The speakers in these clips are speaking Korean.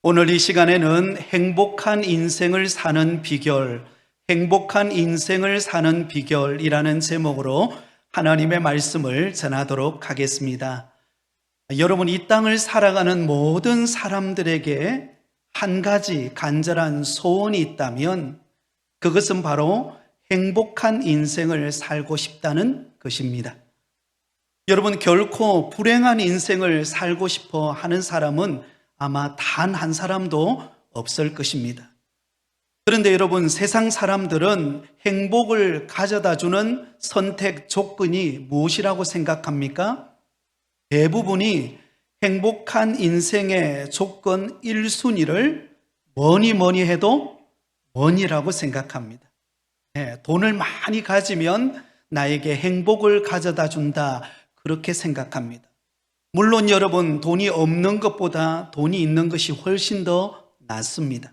오늘 이 시간에는 행복한 인생을 사는 비결, 행복한 인생을 사는 비결이라는 제목으로 하나님의 말씀을 전하도록 하겠습니다. 여러분, 이 땅을 살아가는 모든 사람들에게 한 가지 간절한 소원이 있다면 그것은 바로 행복한 인생을 살고 싶다는 것입니다. 여러분, 결코 불행한 인생을 살고 싶어 하는 사람은 아마 단 한 사람도 없을 것입니다. 그런데 여러분, 세상 사람들은 행복을 가져다 주는 선택 조건이 무엇이라고 생각합니까? 대부분이 행복한 인생의 조건 1순위를 뭐니 해도 money라고 생각합니다. 돈을 많이 가지면 나에게 행복을 가져다 준다, 그렇게 생각합니다. 물론 여러분, 돈이 없는 것보다 돈이 있는 것이 훨씬 더 낫습니다.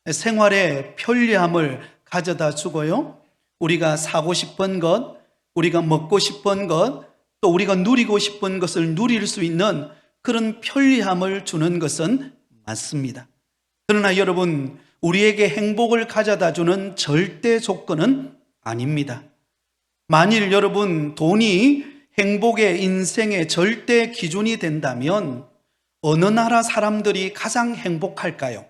생활의 편리함을 가져다 주고요, 우리가 사고 싶은 것, 우리가 먹고 싶은 것, 또 우리가 누리고 싶은 것을 누릴 수 있는 그런 편리함을 주는 것은 맞습니다. 그러나 여러분, 우리에게 행복을 가져다 주는 절대 조건은 아닙니다. 만일 여러분, 돈이 행복의 인생의 절대 기준이 된다면 어느 나라 사람들이 가장 행복할까요?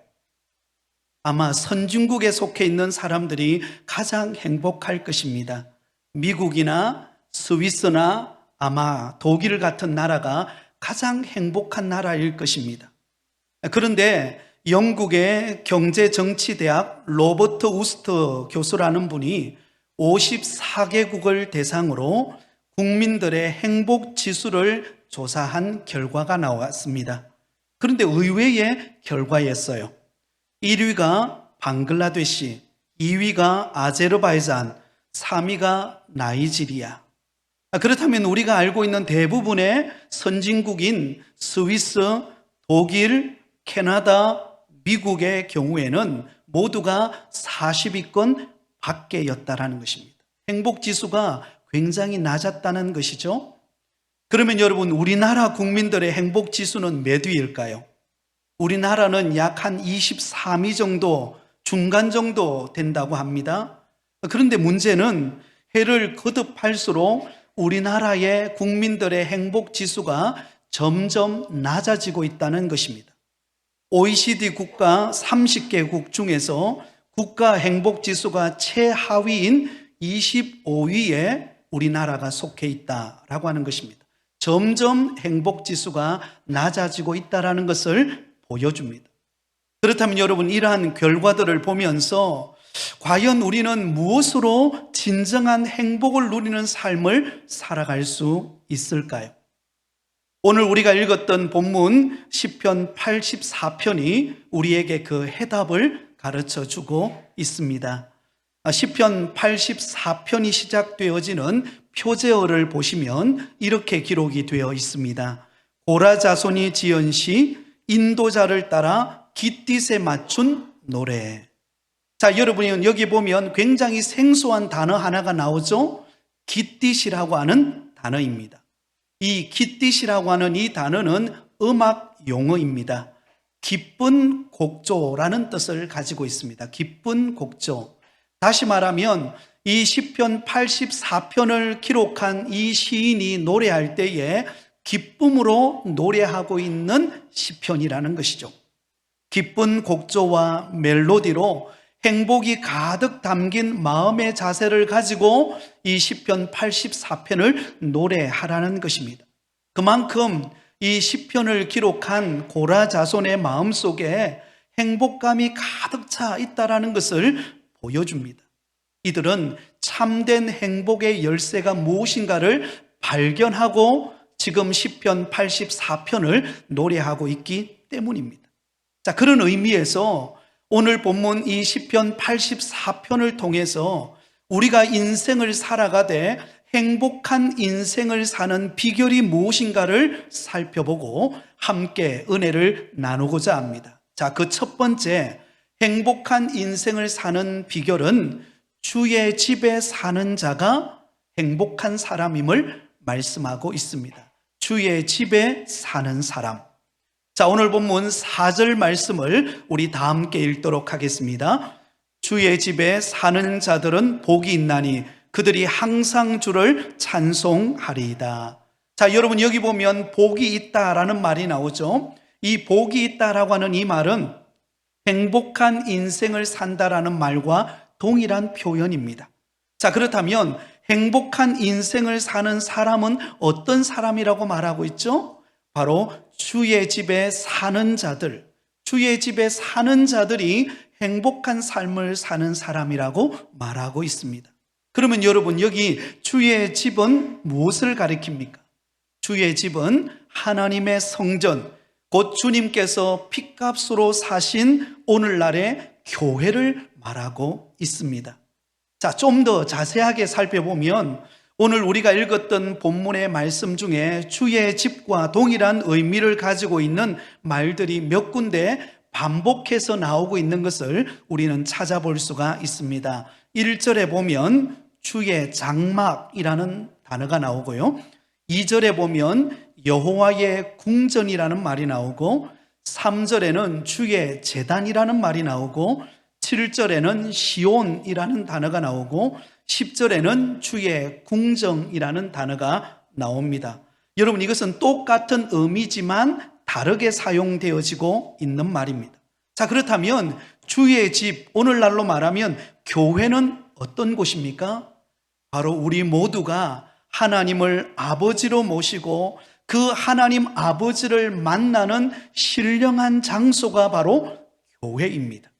아마 선진국에 속해 있는 사람들이 가장 행복할 것입니다. 미국이나 스위스나 아마 독일 같은 나라가 가장 행복한 나라일 것입니다. 그런데 영국의 경제정치대학 로버트 우스트 교수라는 분이 54개국을 대상으로 국민들의 행복 지수를 조사한 결과가 나왔습니다. 그런데 의외의 결과였어요. 1위가 방글라데시, 2위가 아제르바이잔, 3위가 나이지리아. 그렇다면 우리가 알고 있는 대부분의 선진국인 스위스, 독일, 캐나다, 미국의 경우에는 모두가 40위권 밖에였다라는 것입니다. 행복 지수가 굉장히 낮았다는 것이죠. 그러면 여러분, 우리나라 국민들의 행복 지수는 몇 위일까요? 우리나라는 약 한 23위 정도, 중간 정도 된다고 합니다. 그런데 문제는 해를 거듭할수록 우리나라의 국민들의 행복 지수가 점점 낮아지고 있다는 것입니다. OECD 국가 30개국 중에서 국가 행복 지수가 최하위인 25위에 우리나라가 속해 있다라고 하는 것입니다. 점점 행복 지수가 낮아지고 있다는 것을 보여줍니다. 그렇다면 여러분, 이러한 결과들을 보면서 과연 우리는 무엇으로 진정한 행복을 누리는 삶을 살아갈 수 있을까요? 오늘 우리가 읽었던 본문 시편 84편이 우리에게 그 해답을 가르쳐 주고 있습니다. 시편 84편이 시작되어지는 표제어를 보시면 이렇게 기록이 되어 있습니다. 고라 자손이 지은 시, 인도자를 따라 깃딧에 맞춘 노래. 자, 여러분이 여기 보면 굉장히 생소한 단어 하나가 나오죠. 깃딧이라고 하는 단어입니다. 이 깃딧이라고 하는 이 단어는 음악 용어입니다. 기쁜 곡조라는 뜻을 가지고 있습니다. 기쁜 곡조. 다시 말하면 이 시편 84편을 기록한 이 시인이 노래할 때에 기쁨으로 노래하고 있는 시편이라는 것이죠. 기쁜 곡조와 멜로디로 행복이 가득 담긴 마음의 자세를 가지고 이 시편 84편을 노래하라는 것입니다. 그만큼 이 시편을 기록한 고라 자손의 마음속에 행복감이 가득 차 있다는 것을 보여줍니다. 이들은 참된 행복의 열쇠가 무엇인가를 발견하고 지금 시편 84편을 노래하고 있기 때문입니다. 자, 그런 의미에서 오늘 본문 이 시편 84편을 통해서 우리가 인생을 살아가되 행복한 인생을 사는 비결이 무엇인가를 살펴보고 함께 은혜를 나누고자 합니다. 자, 그 첫 번째 행복한 인생을 사는 비결은 주의 집에 사는 자가 행복한 사람임을 말씀하고 있습니다. 주의 집에 사는 사람. 자, 오늘 본문 4절 말씀을 우리 다 함께 읽도록 하겠습니다. 주의 집에 사는 자들은 복이 있나니 그들이 항상 주를 찬송하리이다. 자, 여러분 여기 보면 복이 있다라는 말이 나오죠. 이 복이 있다라고 하는 이 말은 행복한 인생을 산다라는 말과 동일한 표현입니다. 자, 그렇다면 행복한 인생을 사는 사람은 어떤 사람이라고 말하고 있죠? 바로 주의 집에 사는 자들, 주의 집에 사는 자들이 행복한 삶을 사는 사람이라고 말하고 있습니다. 그러면 여러분 여기 주의 집은 무엇을 가리킵니까? 주의 집은 하나님의 성전, 곧 주님께서 핏값으로 사신 오늘날의 교회를 말하고 있습니다. 자, 좀 더 자세하게 살펴보면 오늘 우리가 읽었던 본문의 말씀 중에 주의 집과 동일한 의미를 가지고 있는 말들이 몇 군데 반복해서 나오고 있는 것을 우리는 찾아볼 수가 있습니다. 1절에 보면 주의 장막이라는 단어가 나오고요. 2절에 보면 여호와의 궁전이라는 말이 나오고 3절에는 주의 제단이라는 말이 나오고 7절에는 시온이라는 단어가 나오고 10절에는 주의 궁정이라는 단어가 나옵니다. 여러분 이것은 똑같은 의미지만 다르게 사용되어지고 있는 말입니다. 자, 그렇다면 주의 집, 오늘날로 말하면 교회는 어떤 곳입니까? 바로 우리 모두가 하나님을 아버지로 모시고 그 하나님 아버지를 만나는 신령한 장소가 바로 교회입니다.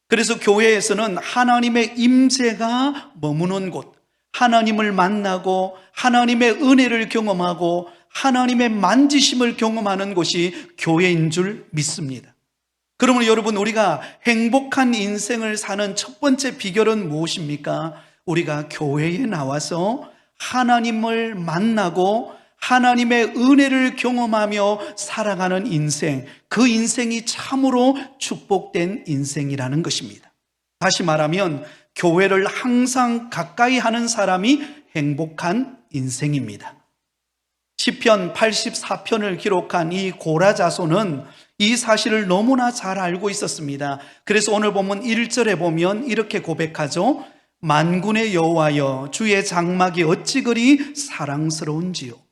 그래서 교회에서는 하나님의 임재가 머무는 곳, 하나님을 만나고 하나님의 은혜를 경험하고 하나님의 만지심을 경험하는 곳이 교회인 줄 믿습니다. 그러면 여러분 우리가 행복한 인생을 사는 첫 번째 비결은 무엇입니까? 우리가 교회에 나와서 하나님을 만나고 하나님의 은혜를 경험하며 살아가는 인생, 그 인생이 참으로 축복된 인생이라는 것입니다. 다시 말하면 교회를 항상 가까이 하는 사람이 행복한 인생입니다. 시편 84편을 기록한 이 고라 자손은 이 사실을 너무나 잘 알고 있었습니다. 그래서 오늘 본문 1절에 보면 이렇게 고백하죠. 만군의 여호와여 주의 장막이 어찌 그리 사랑스러운지요.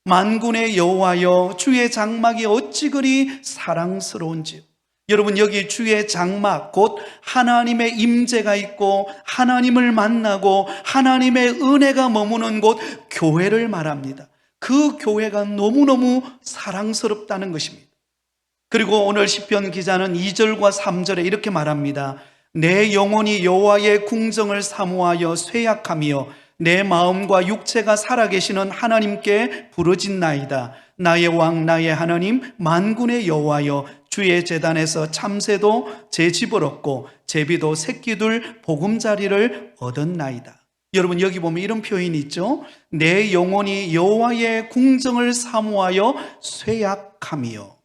만군의 여호와여 주의 장막이 어찌 그리 사랑스러운지요. 여러분 여기 주의 장막 곧 하나님의 임재가 있고 하나님을 만나고 하나님의 은혜가 머무는 곳 교회를 말합니다. 그 교회가 너무너무 사랑스럽다는 것입니다. 그리고 오늘 시편 기자는 2절과 3절에 이렇게 말합니다. 내 영혼이 여호와의 궁정을 사모하여 쇠약하며 내 마음과 육체가 살아계시는 하나님께 부르짖나이다. 나의 왕 나의 하나님 만군의 여호와여 주의 제단에서 참새도 제 집을 얻고 제비도 새끼들 보금자리를 얻었나이다. 여러분 여기 보면 이런 표현이 있죠. 내 영혼이 여호와의 궁정을 사모하여 쇠약하며.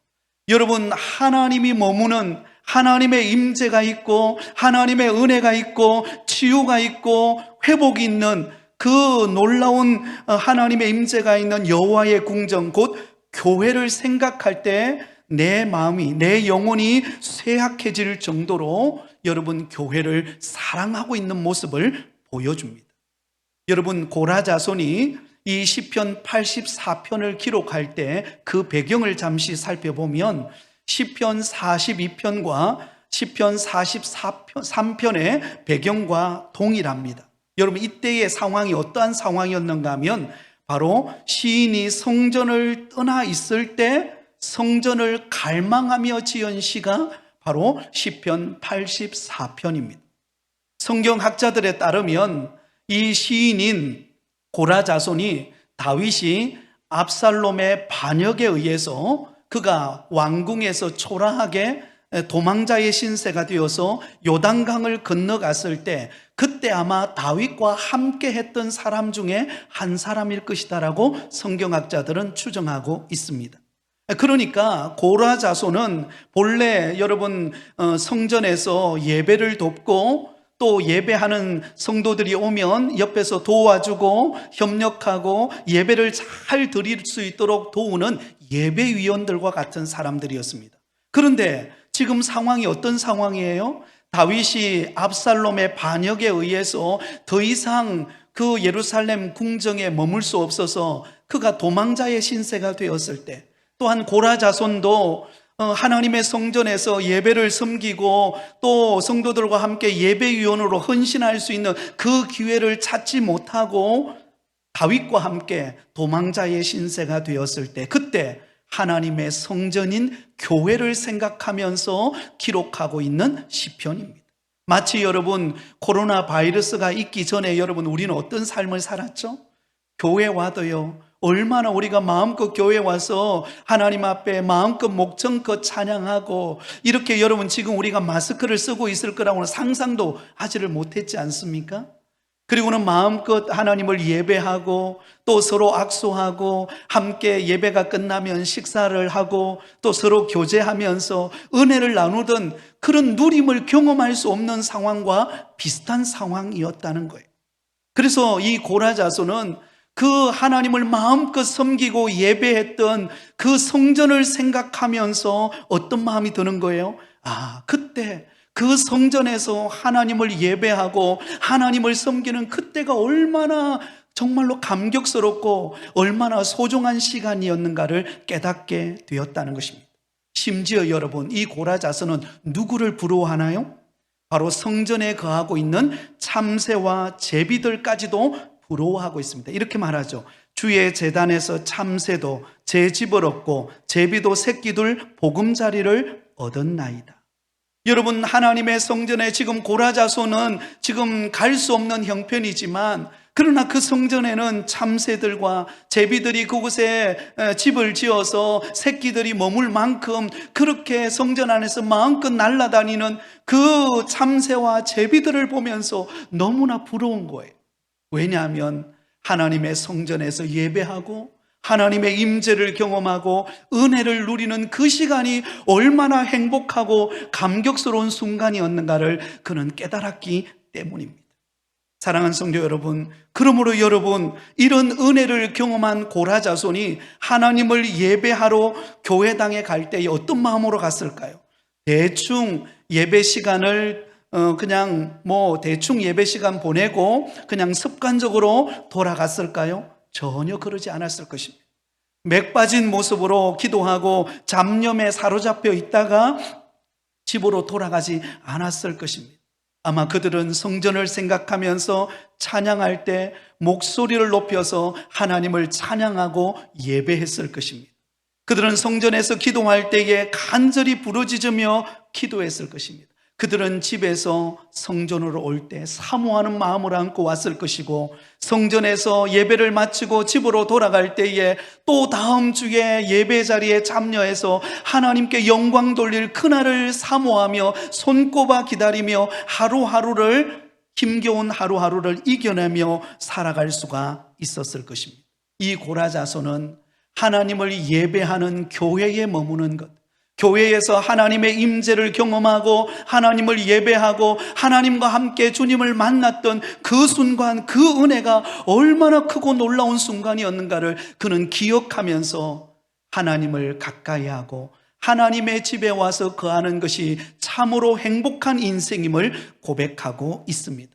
여러분 하나님이 머무는 하나님의 임재가 있고 하나님의 은혜가 있고 치유가 있고 회복이 있는 그 놀라운 하나님의 임재가 있는 여호와의 궁정 곧 교회를 생각할 때 내 마음이 내 영혼이 쇠약해질 정도로 여러분 교회를 사랑하고 있는 모습을 보여줍니다. 여러분 고라 자손이 이 시편 84편을 기록할 때 그 배경을 잠시 살펴보면 시편 42편과 시편 43편의 배경과 동일합니다. 여러분 이때의 상황이 어떠한 상황이었는가 하면 바로 시인이 성전을 떠나 있을 때 성전을 갈망하며 지은 시가 바로 시편 84편입니다. 성경학자들에 따르면 이 시인인 고라 자손이 다윗이 압살롬의 반역에 의해서 그가 왕궁에서 초라하게 도망자의 신세가 되어서 요단강을 건너갔을 때 그때 아마 다윗과 함께 했던 사람 중에 한 사람일 것이다라고 성경학자들은 추정하고 있습니다. 그러니까 고라 자손은 본래 여러분 성전에서 예배를 돕고 또 예배하는 성도들이 오면 옆에서 도와주고 협력하고 예배를 잘 드릴 수 있도록 도우는 예배위원들과 같은 사람들이었습니다. 그런데 지금 상황이 어떤 상황이에요? 다윗이 압살롬의 반역에 의해서 더 이상 그 예루살렘 궁정에 머물 수 없어서 그가 도망자의 신세가 되었을 때, 또한 고라 자손도 하나님의 성전에서 예배를 섬기고 또 성도들과 함께 예배위원으로 헌신할 수 있는 그 기회를 찾지 못하고 다윗과 함께 도망자의 신세가 되었을 때, 그때 하나님의 성전인 교회를 생각하면서 기록하고 있는 시편입니다. 마치 여러분 코로나 바이러스가 있기 전에 여러분 우리는 어떤 삶을 살았죠? 교회 와도요, 얼마나 우리가 마음껏 교회 와서 하나님 앞에 마음껏 목청껏 찬양하고, 이렇게 여러분 지금 우리가 마스크를 쓰고 있을 거라고는 상상도 하지를 못했지 않습니까? 그리고는 마음껏 하나님을 예배하고 또 서로 악수하고 함께 예배가 끝나면 식사를 하고 또 서로 교제하면서 은혜를 나누던 그런 누림을 경험할 수 없는 상황과 비슷한 상황이었다는 거예요. 그래서 이 고라 자손은 그 하나님을 마음껏 섬기고 예배했던 그 성전을 생각하면서 어떤 마음이 드는 거예요? 그때 그 성전에서 하나님을 예배하고 하나님을 섬기는 그때가 얼마나 정말로 감격스럽고 얼마나 소중한 시간이었는가를 깨닫게 되었다는 것입니다. 심지어 여러분, 이 고라 자손은 누구를 부러워하나요? 바로 성전에 거하고 있는 참새와 제비들까지도 부러워하고 있습니다. 이렇게 말하죠. 주의 제단에서 참새도 제 집을 얻고 제비도 새끼들 보금자리를 얻었나이다. 여러분, 하나님의 성전에 지금 고라 자손은 지금 갈 수 없는 형편이지만, 그러나 그 성전에는 참새들과 제비들이 그곳에 집을 지어서 새끼들이 머물 만큼 그렇게 성전 안에서 마음껏 날아다니는 그 참새와 제비들을 보면서 너무나 부러운 거예요. 왜냐하면 하나님의 성전에서 예배하고 하나님의 임재를 경험하고 은혜를 누리는 그 시간이 얼마나 행복하고 감격스러운 순간이었는가를 그는 깨달았기 때문입니다. 사랑하는 성도 여러분, 그러므로 여러분, 이런 은혜를 경험한 고라 자손이 하나님을 예배하러 교회당에 갈 때에 어떤 마음으로 갔을까요? 대충 예배 시간을 그냥 대충 예배 시간 보내고 그냥 습관적으로 돌아갔을까요? 전혀 그러지 않았을 것입니다. 맥 빠진 모습으로 기도하고 잡념에 사로잡혀 있다가 집으로 돌아가지 않았을 것입니다. 아마 그들은 성전을 생각하면서 찬양할 때 목소리를 높여서 하나님을 찬양하고 예배했을 것입니다. 그들은 성전에서 기도할 때에 간절히 부르짖으며 기도했을 것입니다. 그들은 집에서 성전으로 올 때 사모하는 마음을 안고 왔을 것이고, 성전에서 예배를 마치고 집으로 돌아갈 때에 또 다음 주에 예배 자리에 참여해서 하나님께 영광 돌릴 그날을 사모하며 손꼽아 기다리며 하루하루를, 힘겨운 하루하루를 이겨내며 살아갈 수가 있었을 것입니다. 이 고라 자손은 하나님을 예배하는 교회에 머무는 것, 교회에서 하나님의 임재를 경험하고 하나님을 예배하고 하나님과 함께 주님을 만났던 그 순간, 그 은혜가 얼마나 크고 놀라운 순간이었는가를 그는 기억하면서 하나님을 가까이 하고 하나님의 집에 와서 거하는 것이 참으로 행복한 인생임을 고백하고 있습니다.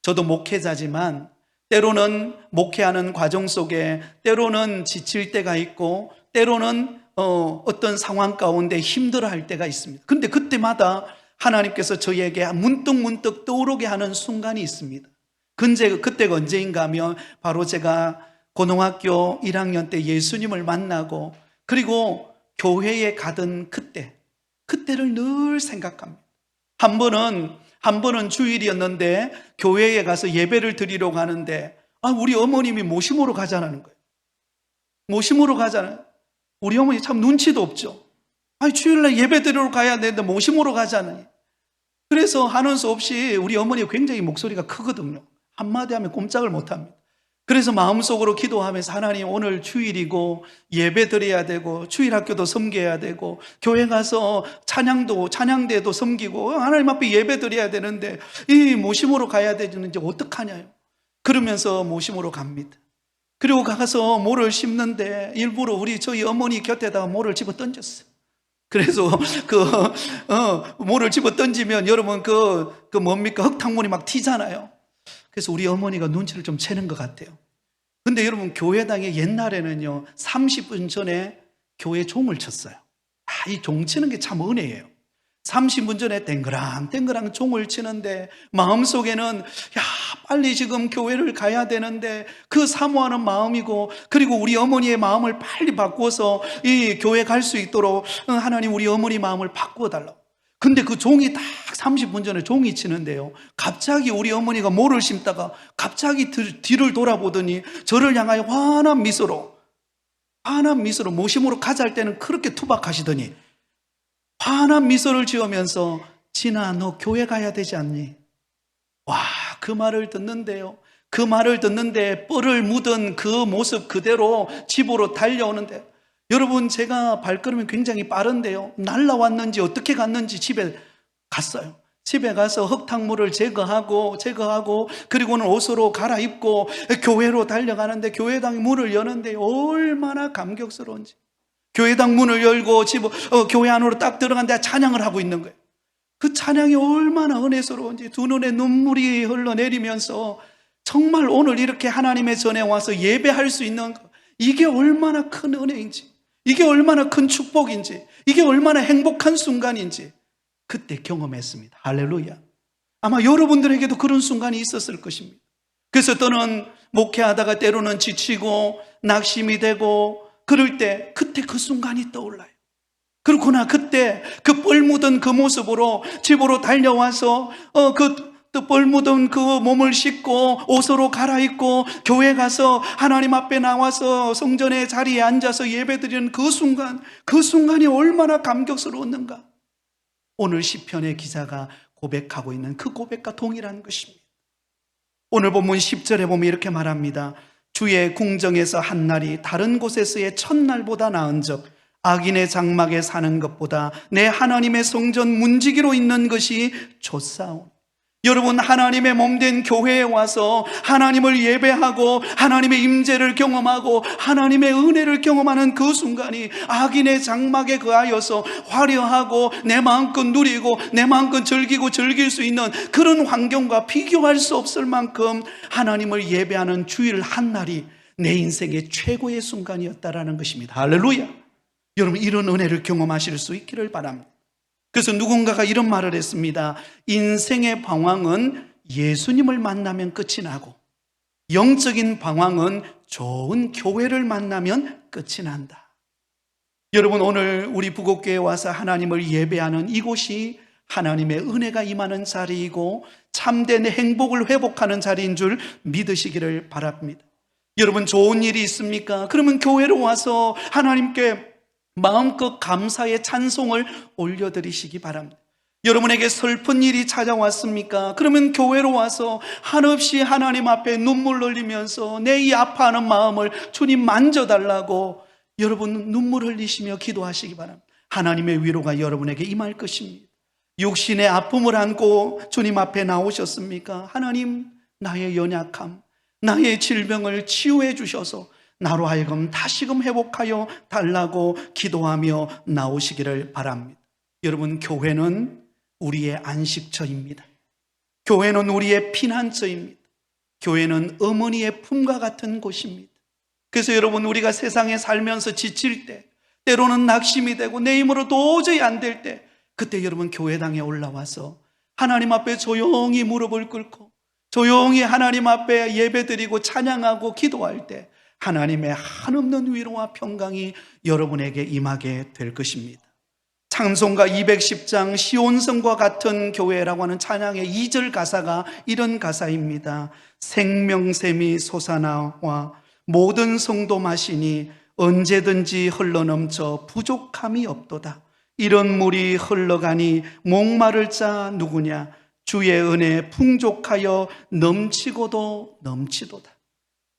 저도 목회자지만 때로는 목회하는 과정 속에 때로는 지칠 때가 있고 때로는 어떤 상황 가운데 힘들어할 때가 있습니다. 그런데 그때마다 하나님께서 저에게 문득문득 떠오르게 하는 순간이 있습니다. 그때가 언제인가 하면 바로 제가 고등학교 1학년 때 예수님을 만나고 그리고 교회에 가던 그때를 늘 생각합니다. 한 번은 주일이었는데 교회에 가서 예배를 드리러 가는데 우리 어머님이 모심으로 가자는 거예요. 모심으로 가자는. 우리 어머니 참 눈치도 없죠. 주일날 예배 드리러 가야 되는데 모심으로 가자니. 그래서 하는 수 없이 우리 어머니가 굉장히 목소리가 크거든요. 한마디 하면 꼼짝을 못합니다. 그래서 마음속으로 기도하면서 하나님 오늘 주일이고 예배 드려야 되고 주일학교도 섬겨야 되고 교회 가서 찬양대도 섬기고 하나님 앞에 예배 드려야 되는데 이 모심으로 가야 되는지 어떡하냐요. 그러면서 모심으로 갑니다. 그리고 가서 모를 심는데 일부러 저희 어머니 곁에다가 모를 집어 던졌어요. 그래서 모를 집어 던지면 여러분 뭡니까? 흙탕물이 막 튀잖아요. 그래서 우리 어머니가 눈치를 좀 채는 것 같아요. 근데 여러분 교회당에 옛날에는요 30분 전에 교회 종을 쳤어요. 이 종 치는 게 참 은혜예요. 30분 전에 땡그랑 종을 치는데 마음속에는 빨리 지금 교회를 가야 되는데 그 사모하는 마음이고, 그리고 우리 어머니의 마음을 빨리 바꿔서 이 교회 갈 수 있도록 하나님 우리 어머니 마음을 바꾸어 달라고. 근데 그 종이 딱 30분 전에 종이 치는데요, 갑자기 우리 어머니가 모를 심다가 갑자기 뒤를 돌아보더니 저를 향하여 환한 미소로 모심으로 가자 할 때는 그렇게 투박하시더니 환한 미소를 지으면서 진아 너 교회 가야 되지 않니? 와, 그 말을 듣는데요, 그 말을 듣는데 뻘을 묻은 그 모습 그대로 집으로 달려오는데, 여러분 제가 발걸음이 굉장히 빠른데요, 날라왔는지 어떻게 갔는지 집에 갔어요. 집에 가서 흙탕물을 제거하고 그리고는 옷으로 갈아입고 교회로 달려가는데 교회당 문을 여는데 얼마나 감격스러운지. 교회당 문을 열고 교회 안으로 딱 들어갔는데 찬양을 하고 있는 거예요. 그 찬양이 얼마나 은혜스러운지 두 눈에 눈물이 흘러내리면서 정말 오늘 이렇게 하나님의 전에 와서 예배할 수 있는 것, 이게 얼마나 큰 은혜인지, 이게 얼마나 큰 축복인지, 이게 얼마나 행복한 순간인지 그때 경험했습니다. 할렐루야. 아마 여러분들에게도 그런 순간이 있었을 것입니다. 그래서 또는 목회하다가 때로는 지치고 낙심이 되고 그럴 때 그때 그 순간이 떠올라요. 그렇구나, 그때 그 뻘 묻은 그 모습으로 집으로 달려와서 뻘 묻은 그 몸을 씻고 옷으로 갈아입고 교회 가서 하나님 앞에 나와서 성전의 자리에 앉아서 예배드리는 그 순간이 얼마나 감격스러웠는가. 오늘 시편의 기자가 고백하고 있는 그 고백과 동일한 것입니다. 오늘 본문 10절에 보면 이렇게 말합니다. 주의 궁정에서 한 날이 다른 곳에서의 첫날보다 나은즉 악인의 장막에 사는 것보다 내 하나님의 성전 문지기로 있는 것이 좋사오니. 여러분, 하나님의 몸된 교회에 와서 하나님을 예배하고 하나님의 임재를 경험하고 하나님의 은혜를 경험하는 그 순간이 악인의 장막에 거하여서 화려하고 내 마음껏 누리고 내 마음껏 즐길 수 있는 그런 환경과 비교할 수 없을 만큼 하나님을 예배하는 주일 한 날이 내 인생의 최고의 순간이었다라는 것입니다. 할렐루야. 여러분, 이런 은혜를 경험하실 수 있기를 바랍니다. 그래서 누군가가 이런 말을 했습니다. 인생의 방황은 예수님을 만나면 끝이 나고 영적인 방황은 좋은 교회를 만나면 끝이 난다. 여러분, 오늘 우리 부곡교회에 와서 하나님을 예배하는 이곳이 하나님의 은혜가 임하는 자리이고 참된 행복을 회복하는 자리인 줄 믿으시기를 바랍니다. 여러분, 좋은 일이 있습니까? 그러면 교회로 와서 하나님께 마음껏 감사의 찬송을 올려드리시기 바랍니다. 여러분에게 슬픈 일이 찾아왔습니까? 그러면 교회로 와서 한없이 하나님 앞에 눈물 흘리면서 내 이 아파하는 마음을 주님 만져달라고 여러분 눈물 흘리시며 기도하시기 바랍니다. 하나님의 위로가 여러분에게 임할 것입니다. 육신의 아픔을 안고 주님 앞에 나오셨습니까? 하나님, 나의 연약함, 나의 질병을 치유해 주셔서 나로 하여금 다시금 회복하여 달라고 기도하며 나오시기를 바랍니다. 여러분, 교회는 우리의 안식처입니다. 교회는 우리의 피난처입니다. 교회는 어머니의 품과 같은 곳입니다. 그래서 여러분, 우리가 세상에 살면서 지칠 때, 때로는 낙심이 되고 내 힘으로 도저히 안 될 때, 그때 여러분 교회당에 올라와서 하나님 앞에 조용히 무릎을 꿇고 조용히 하나님 앞에 예배드리고 찬양하고 기도할 때 하나님의 한없는 위로와 평강이 여러분에게 임하게 될 것입니다. 찬송가 210장 시온성과 같은 교회라고 하는 찬양의 2절 가사가 이런 가사입니다. 생명샘이 솟아나와 모든 성도 마시니 언제든지 흘러넘쳐 부족함이 없도다. 이런 물이 흘러가니 목마를 자 누구냐. 주의 은혜 풍족하여 넘치고도 넘치도다.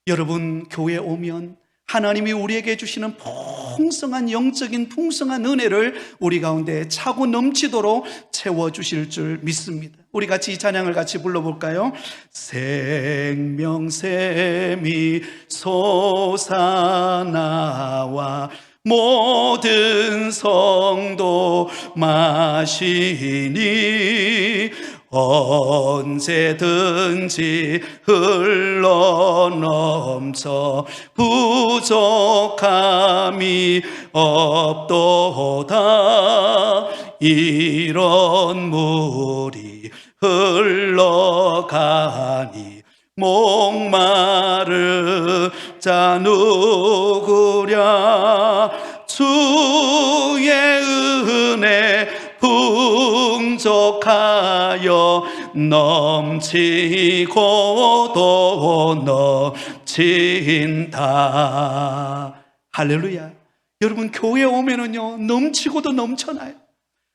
여러분, 교회 오면 하나님이 우리에게 주시는 풍성한 영적인 풍성한 은혜를 우리 가운데 차고 넘치도록 채워주실 줄 믿습니다. 우리 같이 이 찬양을 같이 불러볼까요? 생명샘이 솟아나와 모든 성도 마시니 언제든지 흘러넘쳐 부족함이 없도다. 이런 물이 흘러가니 목마르자 누구랴. 주의 은혜 풍족하여 넘치고 또 넘친다. 할렐루야. 여러분, 교회 오면은요 넘치고도 넘쳐나요.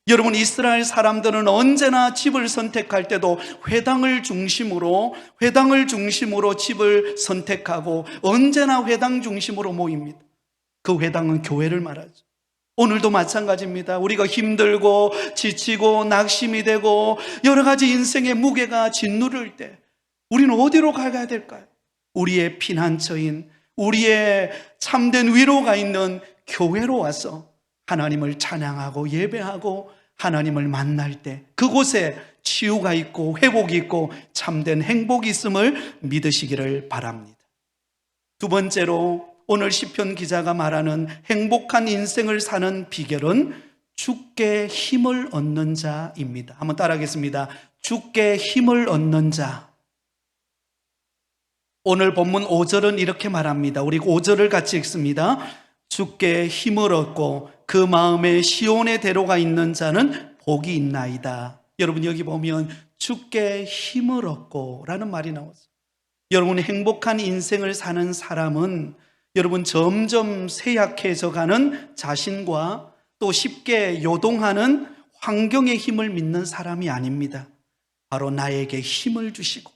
여러분, 이스라엘 사람들은 언제나 집을 선택할 때도 회당을 중심으로 집을 선택하고 언제나 회당 중심으로 모입니다. 그 회당은 교회를 말하죠. 오늘도 마찬가지입니다. 우리가 힘들고 지치고 낙심이 되고 여러 가지 인생의 무게가 짓누를 때 우리는 어디로 가야 될까요? 우리의 피난처인, 우리의 참된 위로가 있는 교회로 와서 하나님을 찬양하고 예배하고 하나님을 만날 때 그곳에 치유가 있고 회복이 있고 참된 행복이 있음을 믿으시기를 바랍니다. 두 번째로, 오늘 시편 기자가 말하는 행복한 인생을 사는 비결은 주께 힘을 얻는 자입니다. 한번 따라하겠습니다. 주께 힘을 얻는 자. 오늘 본문 5절은 이렇게 말합니다. 우리 5절을 같이 읽습니다. 주께 힘을 얻고 그 마음에 시온의 대로가 있는 자는 복이 있나이다. 여러분, 여기 보면 주께 힘을 얻고 라는 말이 나왔어요. 여러분, 행복한 인생을 사는 사람은 여러분 점점 쇠약해져 가는 자신과 또 쉽게 요동하는 환경의 힘을 믿는 사람이 아닙니다. 바로 나에게 힘을 주시고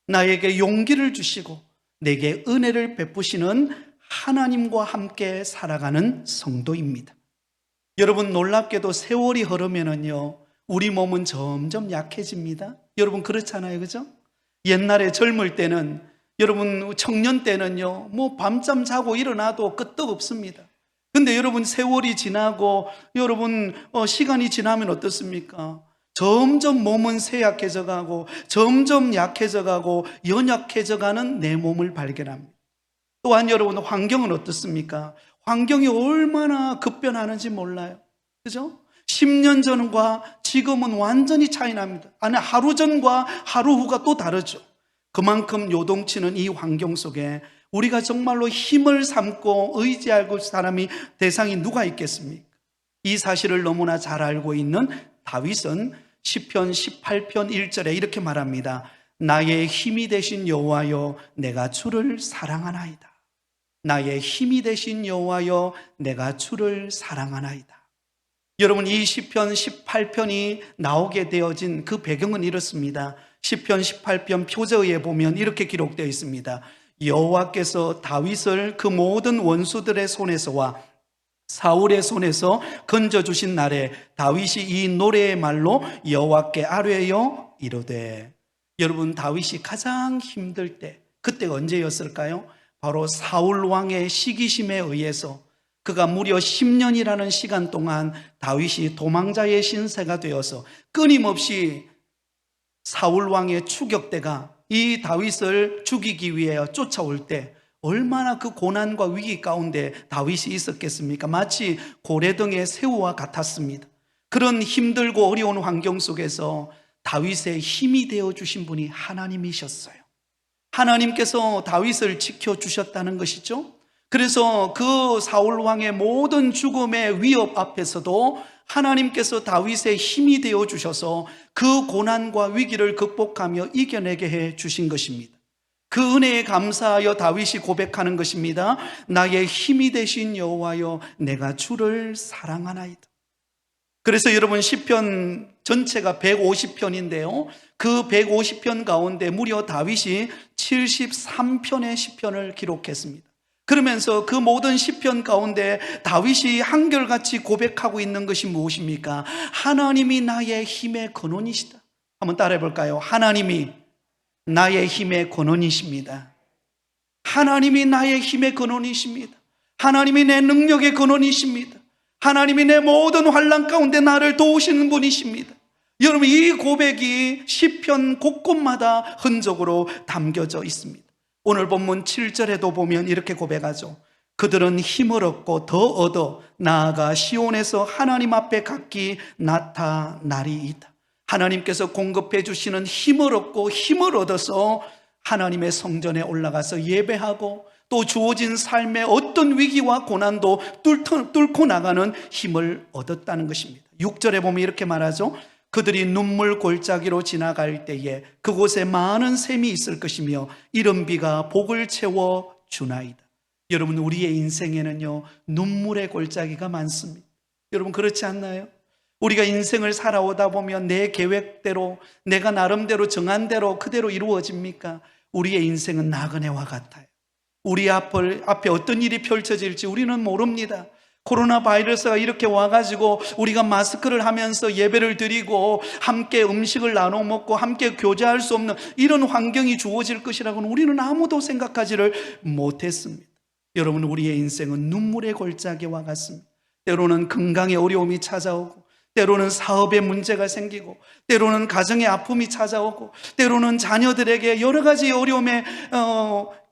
나에게 용기를 주시고 내게 은혜를 베푸시는 하나님과 함께 살아가는 성도입니다. 여러분, 놀랍게도 세월이 흐르면은요 우리 몸은 점점 약해집니다. 여러분, 그렇잖아요, 그죠? 옛날에 젊을 때는, 여러분 청년 때는요 뭐 밤잠 자고 일어나도 끄떡없습니다. 근데 여러분, 세월이 지나고 여러분 시간이 지나면 어떻습니까? 점점 몸은 쇠약해져 가고 점점 약해져 가고 연약해져 가는 내 몸을 발견합니다. 또한 여러분, 환경은 어떻습니까? 환경이 얼마나 급변하는지 몰라요, 그죠? 10년 전과 지금은 완전히 차이 납니다. 아니, 하루 전과 하루 후가 또 다르죠. 그만큼 요동치는 이 환경 속에 우리가 정말로 힘을 삼고 의지할 사람이, 대상이 누가 있겠습니까? 이 사실을 너무나 잘 알고 있는 다윗은 시편 18편 1절에 이렇게 말합니다. 나의 힘이 되신 여호와여, 내가 주를 사랑하나이다. 나의 힘이 되신 여호와여, 내가 주를 사랑하나이다. 여러분, 이 시편 18편이 나오게 되어진 그 배경은 이렇습니다. 시편 18편 표제에 보면 이렇게 기록되어 있습니다. 여호와께서 다윗을 그 모든 원수들의 손에서와 사울의 손에서 건져주신 날에 다윗이 이 노래의 말로 여호와께 아뢰어 이르되. 여러분, 다윗이 가장 힘들 때, 그때가 언제였을까요? 바로 사울 왕의 시기심에 의해서 그가 무려 10년이라는 시간 동안 다윗이 도망자의 신세가 되어서 끊임없이 사울 왕의 추격대가 이 다윗을 죽이기 위해 쫓아올 때 얼마나 그 고난과 위기 가운데 다윗이 있었겠습니까? 마치 고래등의 새우와 같았습니다. 그런 힘들고 어려운 환경 속에서 다윗의 힘이 되어주신 분이 하나님이셨어요. 하나님께서 다윗을 지켜주셨다는 것이죠. 그래서 그 사울 왕의 모든 죽음의 위협 앞에서도 하나님께서 다윗의 힘이 되어 주셔서 그 고난과 위기를 극복하며 이겨내게 해 주신 것입니다. 그 은혜에 감사하여 다윗이 고백하는 것입니다. 나의 힘이 되신 여호와여, 내가 주를 사랑하나이다. 그래서 여러분 시편 전체가 150편인데요. 그 150편 가운데 무려 다윗이 73편의 시편을 기록했습니다. 그러면서 그 모든 시편 가운데 다윗이 한결같이 고백하고 있는 것이 무엇입니까? 하나님이 나의 힘의 근원이시다. 한번 따라해 볼까요? 하나님이 나의 힘의 근원이십니다. 하나님이 나의 힘의 근원이십니다. 하나님이 내 능력의 근원이십니다. 하나님이 내 모든 환난 가운데 나를 도우시는 분이십니다. 여러분, 이 고백이 시편 곳곳마다 흔적으로 담겨져 있습니다. 오늘 본문 7절에도 보면 이렇게 고백하죠. 그들은 힘을 얻고 더 얻어 나아가 시온에서 하나님 앞에 각기 나타나리이다. 하나님께서 공급해 주시는 힘을 얻고 힘을 얻어서 하나님의 성전에 올라가서 예배하고 또 주어진 삶의 어떤 위기와 고난도 뚫고 나가는 힘을 얻었다는 것입니다. 6절에 보면 이렇게 말하죠. 그들이 눈물 골짜기로 지나갈 때에 그곳에 많은 샘이 있을 것이며 이른 비가 복을 채워 주나이다. 여러분, 우리의 인생에는요 눈물의 골짜기가 많습니다. 여러분, 그렇지 않나요? 우리가 인생을 살아오다 보면 내 계획대로, 내가 나름대로 정한 대로 그대로 이루어집니까? 우리의 인생은 나그네와 같아요. 우리 앞에 어떤 일이 펼쳐질지 우리는 모릅니다. 코로나 바이러스가 이렇게 와가지고 우리가 마스크를 하면서 예배를 드리고 함께 음식을 나눠 먹고 함께 교제할 수 없는 이런 환경이 주어질 것이라고는 우리는 아무도 생각하지를 못했습니다. 여러분, 우리의 인생은 눈물의 골짜기와 같습니다. 때로는 건강의 어려움이 찾아오고, 때로는 사업에 문제가 생기고, 때로는 가정의 아픔이 찾아오고, 때로는 자녀들에게 여러 가지 어려움에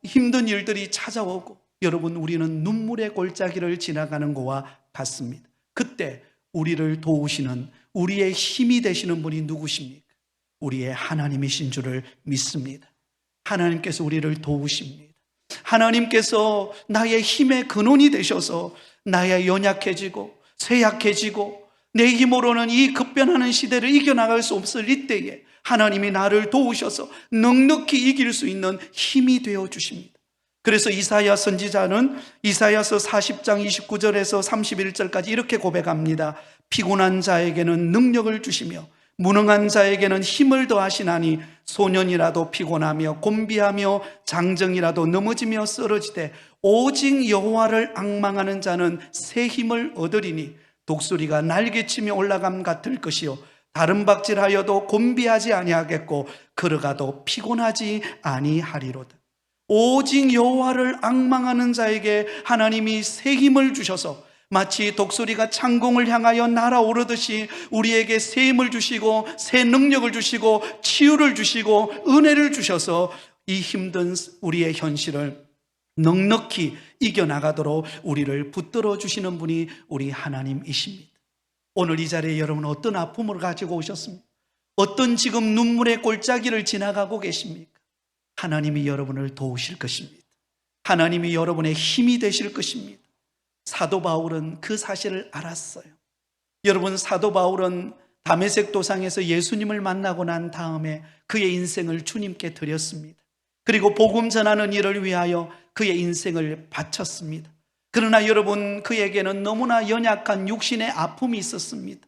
힘든 일들이 찾아오고, 여러분, 우리는 눈물의 골짜기를 지나가는 것과 같습니다. 그때 우리를 도우시는, 우리의 힘이 되시는 분이 누구십니까? 우리의 하나님이신 줄을 믿습니다. 하나님께서 우리를 도우십니다. 하나님께서 나의 힘의 근원이 되셔서 나의 연약해지고 쇠약해지고 내 힘으로는 이 급변하는 시대를 이겨나갈 수 없을 이때에 하나님이 나를 도우셔서 넉넉히 이길 수 있는 힘이 되어 주십니다. 그래서 이사야 선지자는 이사야서 40장 29절에서 31절까지 이렇게 고백합니다. 피곤한 자에게는 능력을 주시며 무능한 자에게는 힘을 더하시나니 소년이라도 피곤하며 곤비하며 장정이라도 넘어지며 쓰러지되 오직 여호와를 앙망하는 자는 새 힘을 얻으리니 독수리가 날개치며 올라감 같을 것이요 다른 박질하여도 곤비하지 아니하겠고 걸어가도 피곤하지 아니하리로다. 오직 여호와를 앙망하는 자에게 하나님이 새 힘을 주셔서 마치 독수리가 창공을 향하여 날아오르듯이 우리에게 새 힘을 주시고 새 능력을 주시고 치유를 주시고 은혜를 주셔서 이 힘든 우리의 현실을 넉넉히 이겨나가도록 우리를 붙들어 주시는 분이 우리 하나님이십니다. 오늘 이 자리에 여러분 어떤 아픔을 가지고 오셨습니까? 어떤 지금 눈물의 골짜기를 지나가고 계십니까? 하나님이 여러분을 도우실 것입니다. 하나님이 여러분의 힘이 되실 것입니다. 사도 바울은 그 사실을 알았어요. 여러분, 사도 바울은 다메섹 도상에서 예수님을 만나고 난 다음에 그의 인생을 주님께 드렸습니다. 그리고 복음 전하는 일을 위하여 그의 인생을 바쳤습니다. 그러나 여러분, 그에게는 너무나 연약한 육신의 아픔이 있었습니다.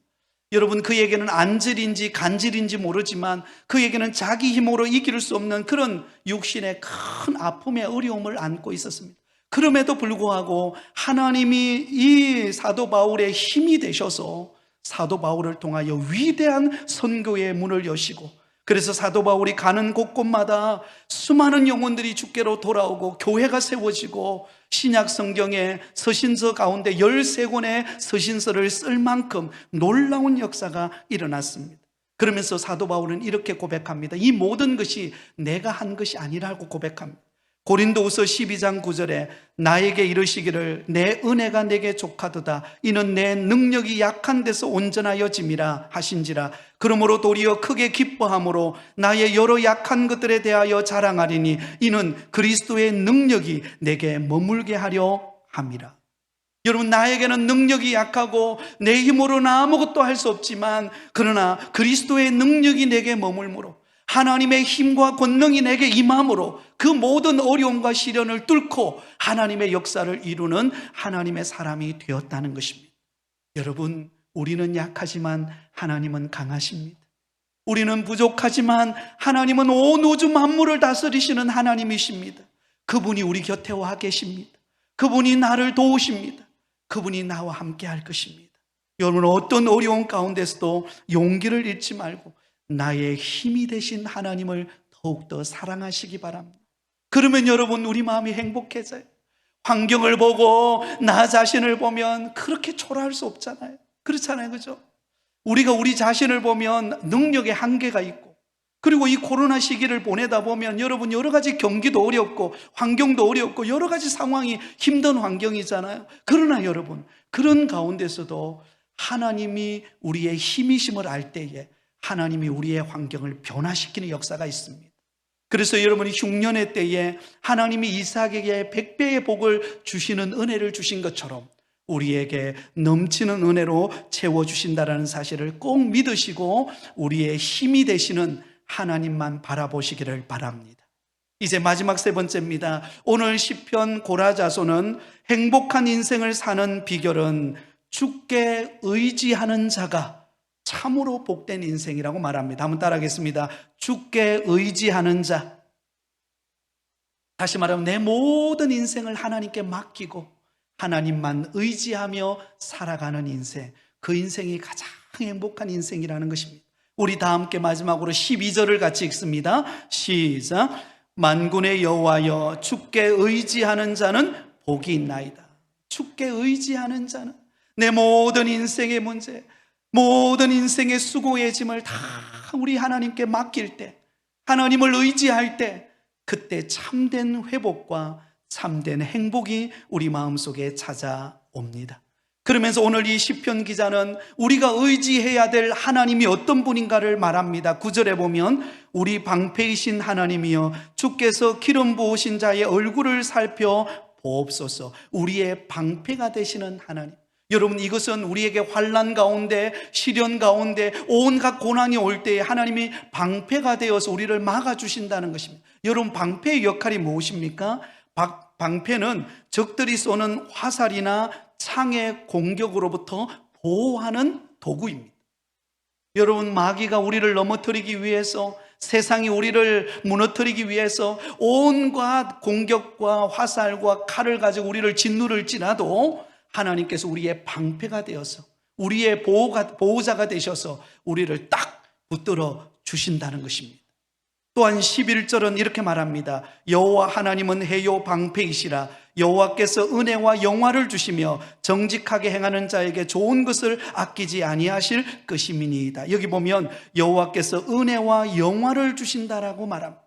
여러분, 그에게는 안질인지 간질인지 모르지만 그에게는 자기 힘으로 이길 수 없는 그런 육신의 큰 아픔의 어려움을 안고 있었습니다. 그럼에도 불구하고 하나님이 이 사도 바울의 힘이 되셔서 사도 바울을 통하여 위대한 선교의 문을 여시고, 그래서 사도 바울이 가는 곳곳마다 수많은 영혼들이 주께로 돌아오고 교회가 세워지고 신약 성경의 서신서 가운데 13권의 서신서를 쓸 만큼 놀라운 역사가 일어났습니다. 그러면서 사도 바울은 이렇게 고백합니다. 이 모든 것이 내가 한 것이 아니라고 고백합니다. 고린도후서 12장 9절에 나에게 이르시기를 내 은혜가 내게 족하도다 이는 내 능력이 약한 데서 온전하여짐이라 하신지라. 그러므로 도리어 크게 기뻐함으로 나의 여러 약한 것들에 대하여 자랑하리니 이는 그리스도의 능력이 내게 머물게 하려 함이라. 여러분, 나에게는 능력이 약하고 내 힘으로는 아무것도 할 수 없지만 그러나 그리스도의 능력이 내게 머물므로 하나님의 힘과 권능이 내게 임함으로 그 모든 어려움과 시련을 뚫고 하나님의 역사를 이루는 하나님의 사람이 되었다는 것입니다. 여러분, 우리는 약하지만 하나님은 강하십니다. 우리는 부족하지만 하나님은 온 우주 만물을 다스리시는 하나님이십니다. 그분이 우리 곁에 와 계십니다. 그분이 나를 도우십니다. 그분이 나와 함께 할 것입니다. 여러분, 어떤 어려운 가운데서도 용기를 잃지 말고 나의 힘이 되신 하나님을 더욱더 사랑하시기 바랍니다. 그러면 여러분, 우리 마음이 행복해져요. 환경을 보고 나 자신을 보면 그렇게 초라할 수 없잖아요. 그렇잖아요, 그죠? 우리가 우리 자신을 보면 능력의 한계가 있고, 그리고 이 코로나 시기를 보내다 보면 여러분, 여러 가지 경기도 어렵고 환경도 어렵고 여러 가지 상황이 힘든 환경이잖아요. 그러나 여러분, 그런 가운데서도 하나님이 우리의 힘이심을 알 때에 하나님이 우리의 환경을 변화시키는 역사가 있습니다. 그래서 여러분이 흉년의 때에 하나님이 이삭에게 100배의 복을 주시는 은혜를 주신 것처럼 우리에게 넘치는 은혜로 채워주신다는 사실을 꼭 믿으시고 우리의 힘이 되시는 하나님만 바라보시기를 바랍니다. 이제 마지막 세 번째입니다. 오늘 시편 고라자손은 행복한 인생을 사는 비결은 주께 의지하는 자가 참으로 복된 인생이라고 말합니다. 한번 따라하겠습니다. 주께 의지하는 자. 다시 말하면 내 모든 인생을 하나님께 맡기고 하나님만 의지하며 살아가는 인생, 그 인생이 가장 행복한 인생이라는 것입니다. 우리 다 함께 마지막으로 12절을 같이 읽습니다. 시작. 만군의 여호와여, 주께 의지하는 자는 복이 있나이다. 주께 의지하는 자는, 내 모든 인생의 문제, 모든 인생의 수고의 짐을 다 우리 하나님께 맡길 때, 하나님을 의지할 때, 그때 참된 회복과 참된 행복이 우리 마음속에 찾아옵니다. 그러면서 오늘 이 시편 기자는 우리가 의지해야 될 하나님이 어떤 분인가를 말합니다. 9절에 보면 우리 방패이신 하나님이여, 주께서 기름 부으신 자의 얼굴을 살펴 보옵소서. 우리의 방패가 되시는 하나님. 여러분, 이것은 우리에게 환난 가운데, 시련 가운데, 온갖 고난이 올 때에 하나님이 방패가 되어서 우리를 막아주신다는 것입니다. 여러분, 방패의 역할이 무엇입니까? 방패는 적들이 쏘는 화살이나 창의 공격으로부터 보호하는 도구입니다. 여러분, 마귀가 우리를 넘어뜨리기 위해서, 세상이 우리를 무너뜨리기 위해서 온갖 공격과 화살과 칼을 가지고 우리를 짓누를지라도 하나님께서 우리의 방패가 되어서 우리의 보호자가 되셔서 우리를 딱 붙들어 주신다는 것입니다. 또한 11절은 이렇게 말합니다. 여호와 하나님은 해요 방패이시라. 여호와께서 은혜와 영화를 주시며 정직하게 행하는 자에게 좋은 것을 아끼지 아니하실 것임이니이다. 여기 보면 여호와께서 은혜와 영화를 주신다라고 말합니다.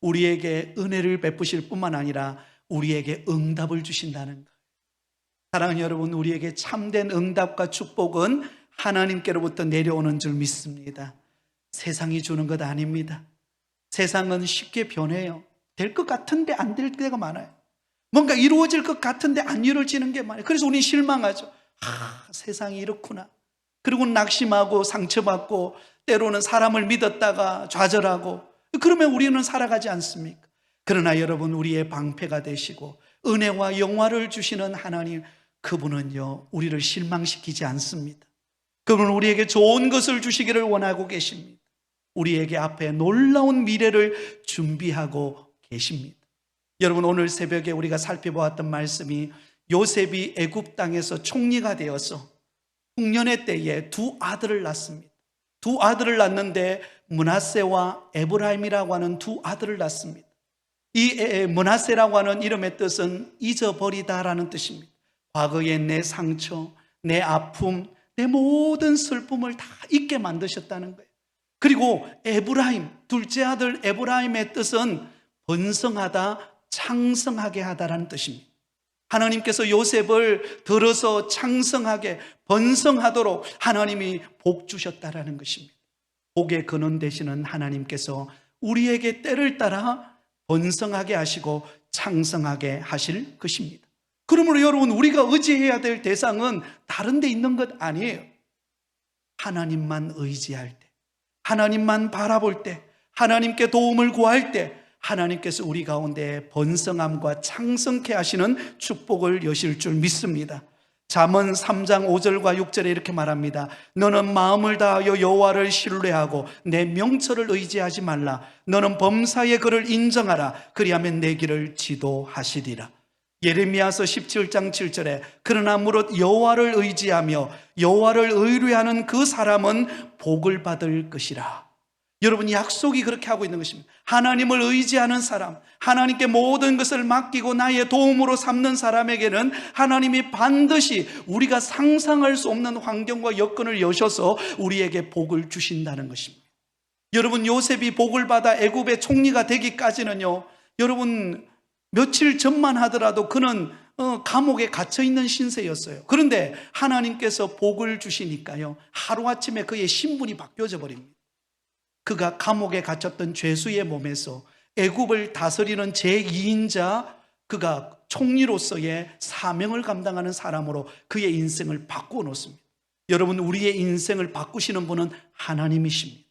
우리에게 은혜를 베푸실 뿐만 아니라 우리에게 응답을 주신다는 것. 사랑하는 여러분, 우리에게 참된 응답과 축복은 하나님께로부터 내려오는 줄 믿습니다. 세상이 주는 것 아닙니다. 세상은 쉽게 변해요. 될 것 같은데 안 될 때가 많아요. 뭔가 이루어질 것 같은데 안 이루어지는 게 많아요. 그래서 우리는 실망하죠. 세상이 이렇구나. 그리고 낙심하고 상처받고 때로는 사람을 믿었다가 좌절하고, 그러면 우리는 살아가지 않습니까? 그러나 여러분, 우리의 방패가 되시고 은혜와 영화를 주시는 하나님, 그분은요 우리를 실망시키지 않습니다. 그분은 우리에게 좋은 것을 주시기를 원하고 계십니다. 우리에게 앞에 놀라운 미래를 준비하고 계십니다. 여러분, 오늘 새벽에 우리가 살펴보았던 말씀이 요셉이 애굽 땅에서 총리가 되어서 흉년의 때에 두 아들을 낳습니다. 두 아들을 낳는데 므낫세와 에브라임이라고 하는 두 아들을 낳습니다. 이 므낫세라고 하는 이름의 뜻은 잊어버리다라는 뜻입니다. 과거의 내 상처, 내 아픔, 내 모든 슬픔을 다 잊게 만드셨다는 거예요. 그리고 에브라임, 둘째 아들 에브라임의 뜻은 번성하다, 창성하게 하다라는 뜻입니다. 하나님께서 요셉을 들어서 창성하게 번성하도록 하나님이 복 주셨다라는 것입니다. 복의 근원 되시는 하나님께서 우리에게 때를 따라 번성하게 하시고 창성하게 하실 것입니다. 그러므로 여러분, 우리가 의지해야 될 대상은 다른 데 있는 것 아니에요. 하나님만 의지할 때, 하나님만 바라볼 때, 하나님께 도움을 구할 때 하나님께서 우리 가운데 번성함과 창성케 하시는 축복을 여실 줄 믿습니다. 잠언 3장 5절과 6절에 이렇게 말합니다. 너는 마음을 다하여 여호와를 신뢰하고 내 명철을 의지하지 말라. 너는 범사의 그를 인정하라. 그리하면 내 길을 지도하시리라. 예레미야서 17장 7절에 그러나 무릇 여호와를 의지하며 여호와를 의뢰하는 그 사람은 복을 받을 것이라. 여러분, 약속이 그렇게 하고 있는 것입니다. 하나님을 의지하는 사람, 하나님께 모든 것을 맡기고 나의 도움으로 삼는 사람에게는 하나님이 반드시 우리가 상상할 수 없는 환경과 여건을 여셔서 우리에게 복을 주신다는 것입니다. 여러분, 요셉이 복을 받아 애굽의 총리가 되기까지는요, 여러분, 며칠 전만 하더라도 그는 감옥에 갇혀있는 신세였어요. 그런데 하나님께서 복을 주시니까요, 하루아침에 그의 신분이 바뀌어져 버립니다. 그가 감옥에 갇혔던 죄수의 몸에서 애굽을 다스리는 제2인자, 그가 총리로서의 사명을 감당하는 사람으로 그의 인생을 바꾸어 놓습니다. 여러분, 우리의 인생을 바꾸시는 분은 하나님이십니다.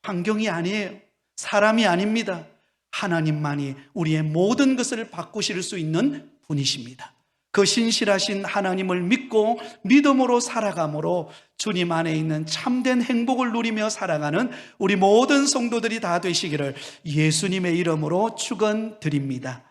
환경이 아니에요. 사람이 아닙니다. 하나님만이 우리의 모든 것을 바꾸실 수 있는 분이십니다. 그 신실하신 하나님을 믿고 믿음으로 살아감으로 주님 안에 있는 참된 행복을 누리며 살아가는 우리 모든 성도들이 다 되시기를 예수님의 이름으로 축원드립니다.